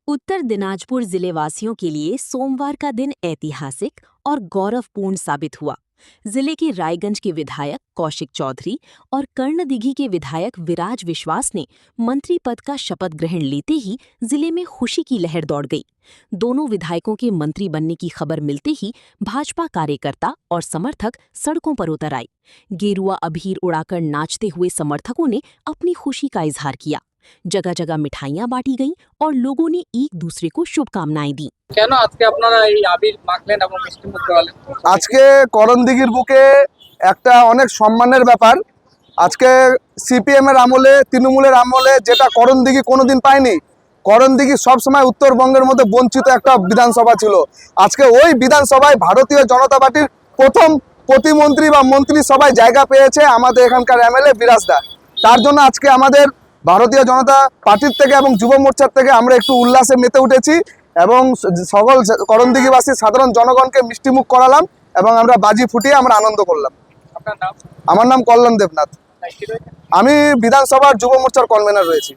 उत्तर दिनाजपुर जिले वासियों के लिए सोमवार का दिन ऐतिहासिक और गौरवपूर्ण साबित हुआ। जिले के रायगंज के विधायक कौशिक चौधरी और कर्णदिघी के विधायक विराज विश्वास ने मंत्री पद का शपथ ग्रहण लेते ही जिले में खुशी की लहर दौड़ गई। दोनों विधायकों के मंत्री बनने की खबर मिलते ही भाजपा कार्यकर्ता और समर्थक सड़कों पर उतर आए। गेरुआ अबीर उड़ाकर नाचते हुए समर्थकों ने अपनी खुशी का इजहार किया। जगह जगह मिठाइयां बांटी गईं और लोगों ने एक दूसरे को शुभकामनाएं दी। কেন আজকে আপনারা এই আবির মাখলেন এবং মিষ্টি মুখ করালেন? আজকে করণদিঘির বুকে একটা অনেক সম্মানের ব্যাপার। আজকে সিপিএম এর আমলে, তৃণমূলের আমলে যেটা করণদিঘি কোনোদিন পায়নি। করণদিঘি সবসময় উত্তরবঙ্গের মধ্যে বঞ্চিত একটা বিধানসভা ছিল। আজকে ওই বিধানসভায় ভারতীয় জনতা পার্টির প্রথম প্রতিমন্ত্রী বা মন্ত্রী সবাই জায়গা পেয়েছে আমাদের এখানকার এমএলএ বিরাজদা। তার জন্য আজকে আমাদের ভারতীয় জনতা পার্টির থেকে এবং যুব মোর্চার থেকে আমরা একটু উল্লাসে মেতে উঠেছি এবং সকল করণদিঘিবাসী সাধারণ জনগণকে মিষ্টিমুখ করালাম এবং আমরা বাজি ফুটিয়ে আমরা আনন্দ করলাম। আপনার নাম? আমার নাম কল্যাণ দেবনাথ। আমি বিধানসভার যুব মোর্চার কনভেনার রয়েছি।